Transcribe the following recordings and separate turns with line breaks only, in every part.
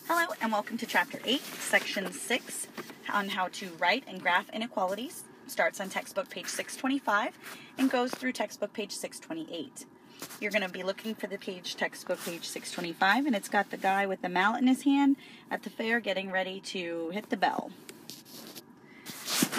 Hello and welcome to Chapter 8, Section 6 on how to write and graph inequalities. Starts on textbook page 625 and goes through textbook page 628. You're going to be looking for the textbook page 625, and it's got the guy with the mallet in his hand at the fair getting ready to hit the bell.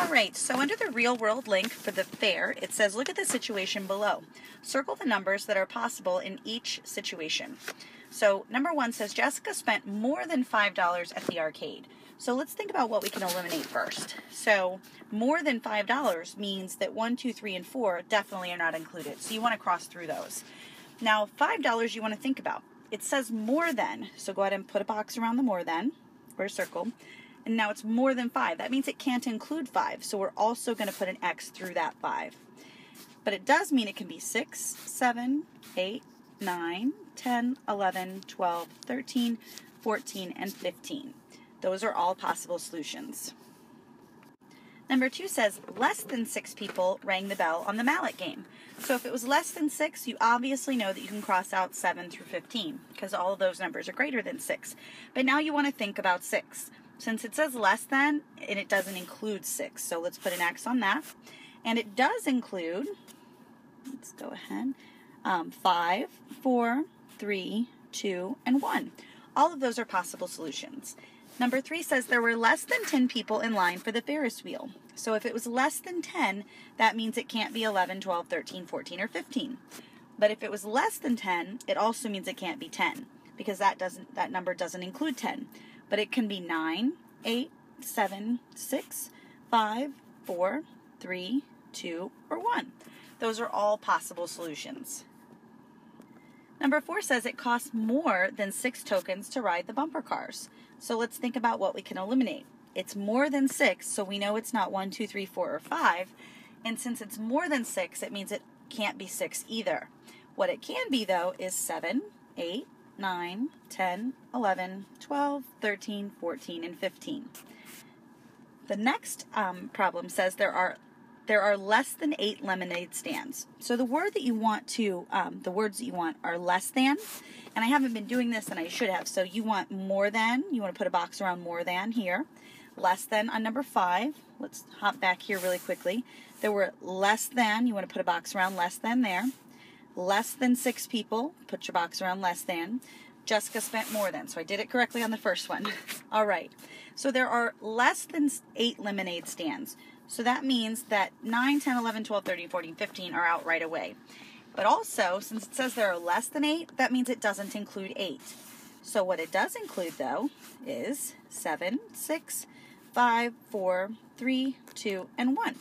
Alright, so under the real world link for the fair, it says look at the situation below. Circle the numbers that are possible in each situation. So number 1 says Jessica spent more than $5 at the arcade. So let's think about what we can eliminate first. So more than $5 means that 1, 2, 3, and 4 definitely are not included. So you want to cross through those. Now $5 you want to think about. It says more than, so go ahead and put a box around the more than, or a circle. And now it's more than 5. That means it can't include 5. So we're also going to put an X through that 5. But it does mean it can be 6, 7, 8, 9, 10, 11, 12, 13, 14, and 15. Those are all possible solutions. Number 2 says less than 6 people rang the bell on the mallet game. So if it was less than 6, you obviously know that you can cross out 7 through 15 because all of those numbers are greater than 6. But now you want to think about 6. Since it says less than, and it doesn't include 6, so let's put an X on that. And it does include, let's go ahead, 5, 4, 3, 2, and 1. All of those are possible solutions. Number 3 says there were less than 10 people in line for the Ferris wheel. So if it was less than 10, that means it can't be 11, 12, 13, 14, or 15. But if it was less than 10, it also means it can't be 10 because that number doesn't include 10. But it can be 9, 8, 7, 6, 5, 4, 3, 2, or 1. Those are all possible solutions. Number 4 says it costs more than 6 tokens to ride the bumper cars. So let's think about what we can eliminate. It's more than 6, so we know it's not 1, 2, 3, 4, or 5. And since it's more than 6, it means it can't be 6 either. What it can be, though, is 7, 8, 9, 10, 11, 12, 13, 14, and 15. The next problem says there are less than 8 lemonade stands. So the words that you want are less than, and I haven't been doing this and I should have, so you want more than, you want to put a box around more than here, less than on number 5, let's hop back here really quickly, there were less than, you want to put a box around less than there, less than 6 people, put your box around less than, Jessica spent more than, so I did it correctly on the first one. All right, so there are less than 8 lemonade stands. So that means that 9, 10, 11, 12, 13, 14, 15 are out right away. But also, since it says there are less than 8, that means it doesn't include 8. So what it does include, though, is 7, 6, 5, 4, 3, 2, and 1.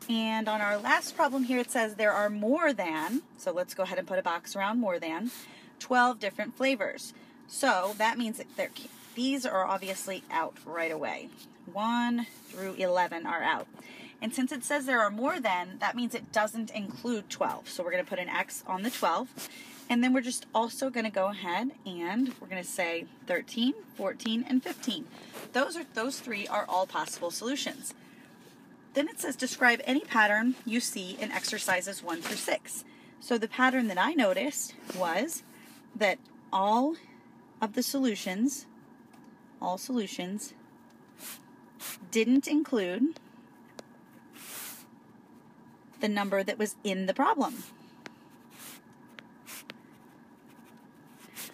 And on our last problem here, it says there are more than, so let's go ahead and put a box around more than, 12 different flavors. So that means that these are obviously out right away. 1 through 11 are out. And since it says there are more than, that means it doesn't include 12. So we're going to put an X on the 12. And then we're just also going to go ahead and we're going to say 13, 14, and 15. Those 3 are all possible solutions. Then it says describe any pattern you see in exercises 1 through 6. So the pattern that I noticed was that all solutions didn't include the number that was in the problem.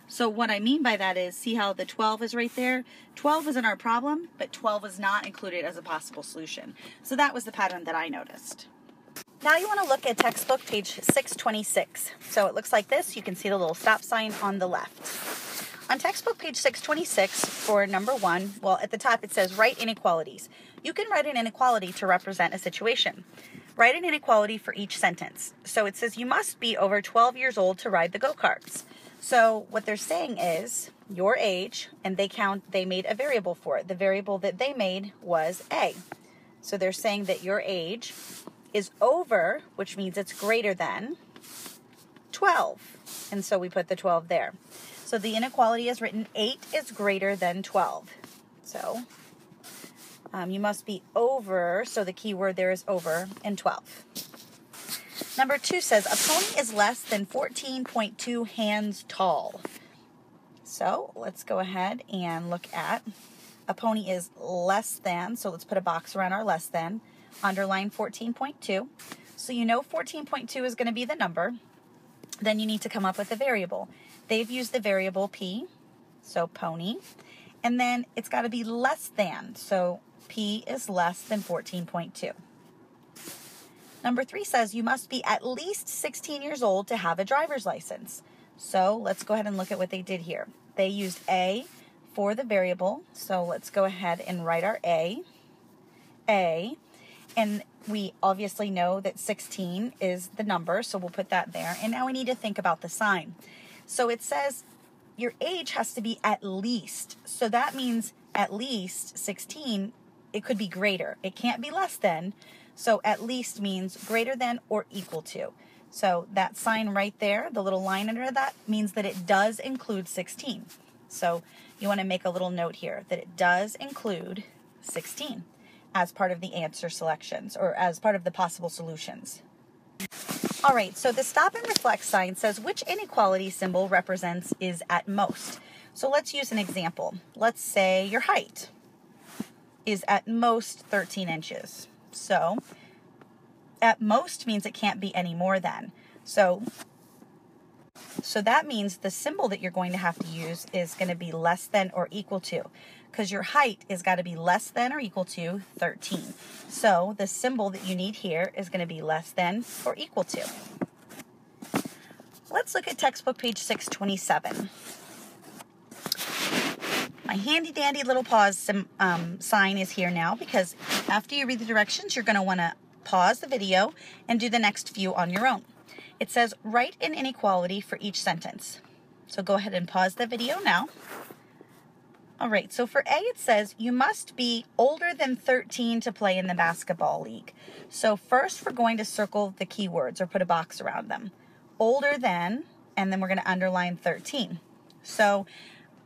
So what I mean by that is, see how the 12 is right there? 12 was in our problem, but 12 was not included as a possible solution. So that was the pattern that I noticed. Now you want to look at textbook page 626. So it looks like this. You can see the little stop sign on the left. On textbook page 626 for number 1, well, at the top it says write inequalities. You can write an inequality to represent a situation. Write an inequality for each sentence. So it says you must be over 12 years old to ride the go-karts. So what they're saying is your age, and they made a variable for it. The variable that they made was A. So they're saying that your age is over, which means it's greater than 12. And so we put the 12 there. So the inequality is written 8 is greater than 12. So you must be over, so the key word there is over, and 12. Number 2 says, a pony is less than 14.2 hands tall. So let's go ahead and look at a pony is less than, so let's put a box around our less than, underline 14.2. So you know 14.2 is going to be the number. Then you need to come up with a variable. They've used the variable P, so pony, and then it's got to be less than, so P is less than 14.2. Number 3 says you must be at least 16 years old to have a driver's license. So let's go ahead and look at what they did here. They used A for the variable, so let's go ahead and write our A, and we obviously know that 16 is the number, so we'll put that there. And now we need to think about the sign. So it says your age has to be at least, so that means at least 16, it could be greater. It can't be less than, so at least means greater than or equal to. So that sign right there, the little line under that, means that it does include 16. So you want to make a little note here that it does include 16 as part of the answer selections or as part of the possible solutions. All right, so the stop and reflect sign says which inequality symbol represents is at most. So let's use an example. Let's say your height is at most 13 inches. So at most means it can't be any more than. So that means the symbol that you're going to have to use is going to be less than or equal to, because your height is got to be less than or equal to 13. So the symbol that you need here is going to be less than or equal to. Let's look at textbook page 627. My handy dandy little pause sign is here now, because after you read the directions, you're going to want to pause the video and do the next few on your own. It says write an inequality for each sentence. So go ahead and pause the video now. All right, so for A it says you must be older than 13 to play in the basketball league. So first we're going to circle the keywords or put a box around them. Older than, and then we're going to underline 13. So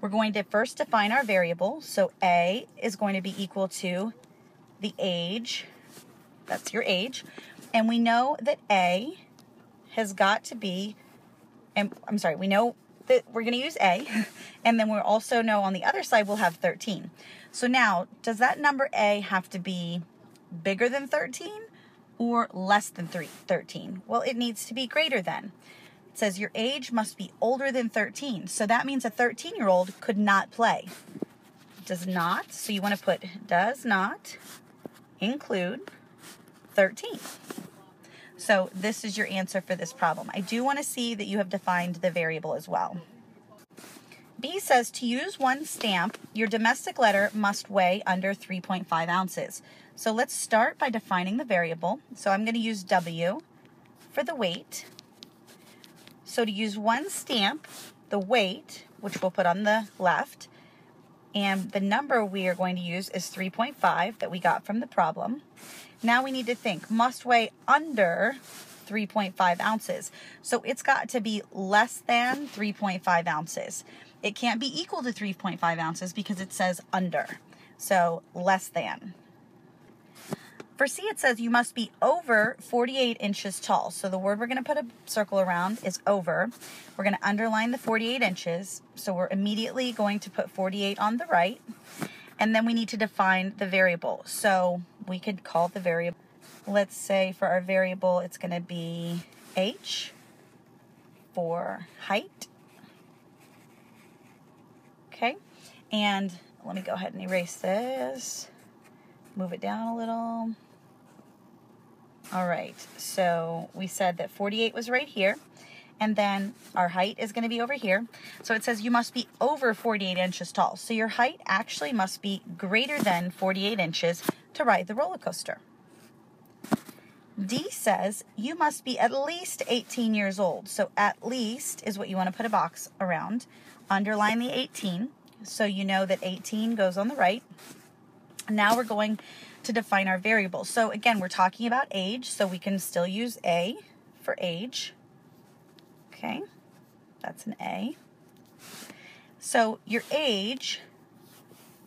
we're going to first define our variable. So A is going to be equal to the age. That's your age. And we know that A has got to be, and we know that we're going to use A, and then we'll also know on the other side we'll have 13. So now, does that number A have to be bigger than 13 or less than 13? Well, it needs to be greater than. It says your age must be older than 13. So that means a 13-year-old could not play. Does not, so you want to put does not include 13. So this is your answer for this problem. I do want to see that you have defined the variable as well. B says to use one stamp, your domestic letter must weigh under 3.5 ounces. So let's start by defining the variable. So I'm going to use W for the weight. So to use one stamp, the weight, which we'll put on the left, and the number we are going to use is 3.5 that we got from the problem. Now we need to think, must weigh under 3.5 ounces. So it's got to be less than 3.5 ounces. It can't be equal to 3.5 ounces because it says under. So less than. For C, it says you must be over 48 inches tall. So the word we're going to put a circle around is over. We're going to underline the 48 inches. So we're immediately going to put 48 on the right. And then we need to define the variable. So we could call the variable, let's say for our variable, it's going to be H for height. Okay, and let me go ahead and erase this, move it down a little. All right, so we said that 48 was right here, and then our height is going to be over here. So it says you must be over 48 inches tall. So your height actually must be greater than 48 inches to ride the roller coaster. D says you must be at least 18 years old. So at least is what you want to put a box around. Underline the 18, so you know that 18 goes on the right. Now we're going to define our variable. So again, we're talking about age, so we can still use A for age. Okay, that's an A. So your age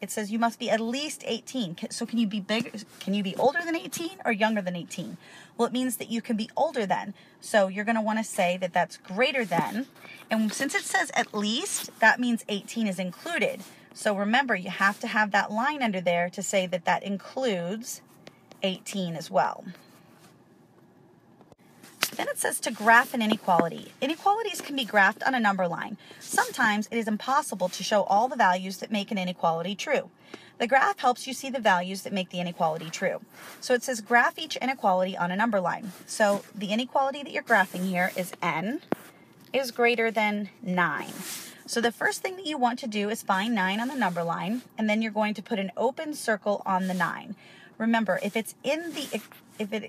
It says you must be at least 18. So can you be older than 18 or younger than 18? Well, it means that you can be older than. So you're going to want to say that that's greater than. And since it says at least, that means 18 is included. So remember, you have to have that line under there to say that that includes 18 as well. Then it says to graph an inequality. Inequalities can be graphed on a number line. Sometimes it is impossible to show all the values that make an inequality true. The graph helps you see the values that make the inequality true. So it says graph each inequality on a number line. So the inequality that you're graphing here is n is greater than 9. So the first thing that you want to do is find 9 on the number line, and then you're going to put an open circle on the 9. Remember, if it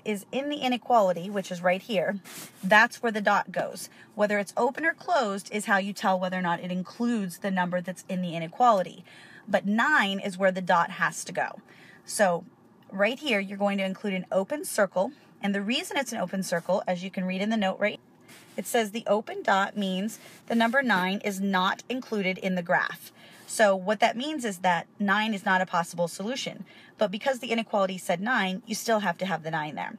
is in the inequality, which is right here, that's where the dot goes. Whether it's open or closed is how you tell whether or not it includes the number that's in the inequality. But 9 is where the dot has to go. So right here, you're going to include an open circle. And the reason it's an open circle, as you can read in the note right, it says the open dot means the number 9 is not included in the graph. So what that means is that 9 is not a possible solution. But because the inequality said 9, you still have to have the 9 there.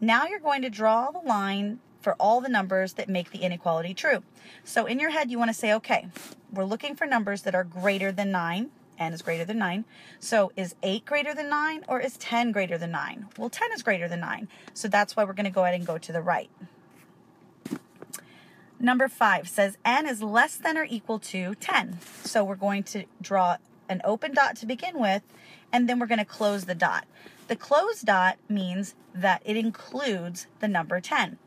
Now you're going to draw the line for all the numbers that make the inequality true. So in your head, you want to say, okay, we're looking for numbers that are greater than 9. N is greater than 9. So is 8 greater than 9 or is 10 greater than 9? Well, 10 is greater than 9. So that's why we're going to go ahead and go to the right. Number 5 says n is less than or equal to 10. So we're going to draw an open dot to begin with, and then we're going to close the dot. The closed dot means that it includes the number 10.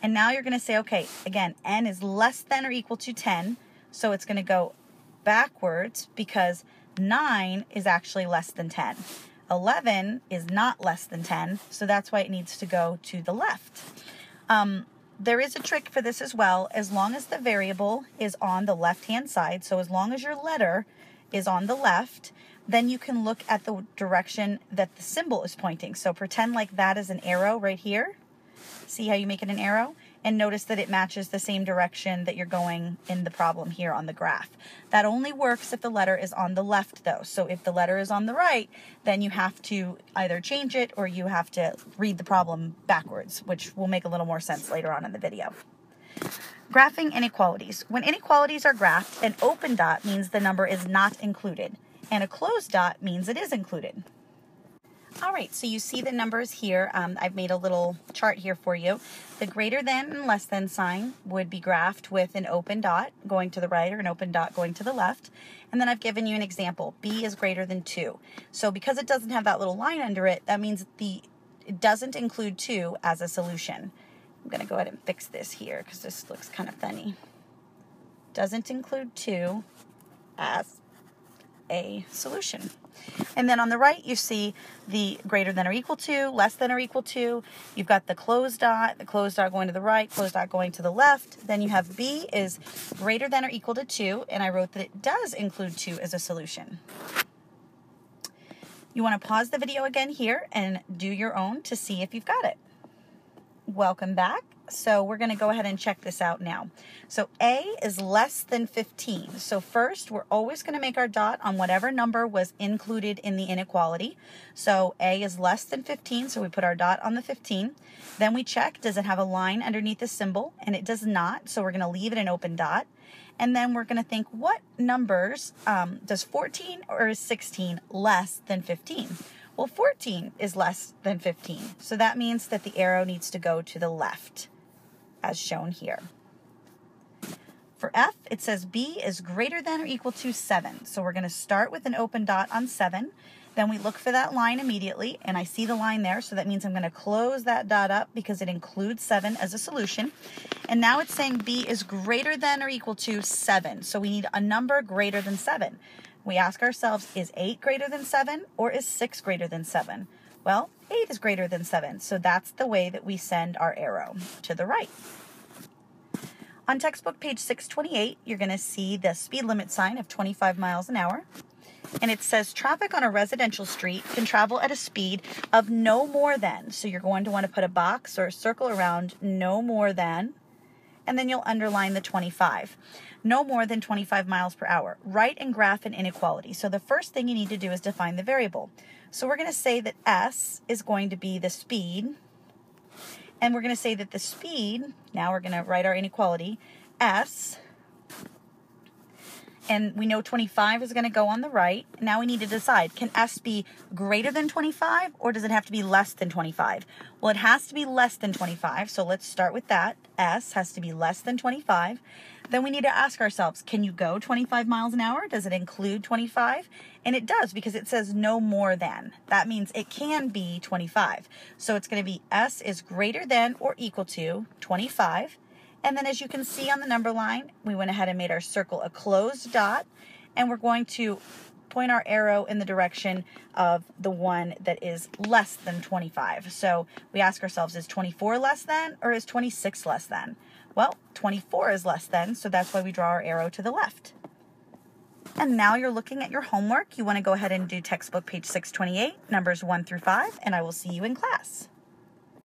And now you're going to say, okay, again, n is less than or equal to 10. So it's going to go backwards because 9 is actually less than 10. 11 is not less than 10, so that's why it needs to go to the left. There is a trick for this as well. As long as the variable is on the left-hand side, so as long as your letter is on the left, then you can look at the direction that the symbol is pointing. So pretend like that is an arrow right here. See how you make it an arrow? And notice that it matches the same direction that you're going in the problem here on the graph. That only works if the letter is on the left though. So if the letter is on the right, then you have to either change it or you have to read the problem backwards, which will make a little more sense later on in the video. Graphing inequalities. When inequalities are graphed, an open dot means the number is not included, and a closed dot means it is included. All right, so you see the numbers here. I've made a little chart here for you. The greater than and less than sign would be graphed with an open dot going to the right or an open dot going to the left. And then I've given you an example. B is greater than 2. So because it doesn't have that little line under it, that means it doesn't include 2 as a solution. I'm going to go ahead and fix this here because this looks kind of funny. Doesn't include 2 as a solution. And then on the right, you see the greater than or equal to, less than or equal to. You've got the closed dot going to the right, closed dot going to the left. Then you have B is greater than or equal to 2, and I wrote that it does include 2 as a solution. You want to pause the video again here and do your own to see if you've got it. Welcome back. So we're going to go ahead and check this out now. So A is less than 15. So first, we're always going to make our dot on whatever number was included in the inequality. So A is less than 15, so we put our dot on the 15. Then we check, does it have a line underneath the symbol? And it does not, so we're going to leave it an open dot. And then we're going to think, what numbers, does 14 or is 16 less than 15? Well, 14 is less than 15. So that means that the arrow needs to go to the left, as shown here. For F, it says B is greater than or equal to 7. So we're going to start with an open dot on 7. Then we look for that line immediately, and I see the line there, so that means I'm going to close that dot up because it includes 7 as a solution. And now it's saying B is greater than or equal to 7. So we need a number greater than 7. We ask ourselves, is 8 greater than 7 or is 6 greater than 7? Well, 8 is greater than 7, so that's the way that we send our arrow to the right. On textbook page 628, you're going to see the speed limit sign of 25 miles an hour. And it says traffic on a residential street can travel at a speed of no more than. So you're going to want to put a box or a circle around no more than, and then you'll underline the 25. no more than 25 miles per hour. Write and graph an inequality. So the first thing you need to do is define the variable. So we're going to say that S is going to be the speed, and we're going to say that the speed, now we're going to write our inequality, S, and we know 25 is going to go on the right. Now we need to decide, can S be greater than 25 or does it have to be less than 25? Well, it has to be less than 25, so let's start with that. S has to be less than 25. Then we need to ask ourselves, can you go 25 miles an hour? Does it include 25? And it does, because it says no more than. That means it can be 25. So it's going to be S is greater than or equal to 25. And then as you can see on the number line, we went ahead and made our circle a closed dot, and we're going to point our arrow in the direction of the one that is less than 25. So we ask ourselves, is 24 less than or is 26 less than? Well, 24 is less than, so that's why we draw our arrow to the left. And now you're looking at your homework. You want to go ahead and do textbook page 628, numbers 1 through 5, and I will see you in class.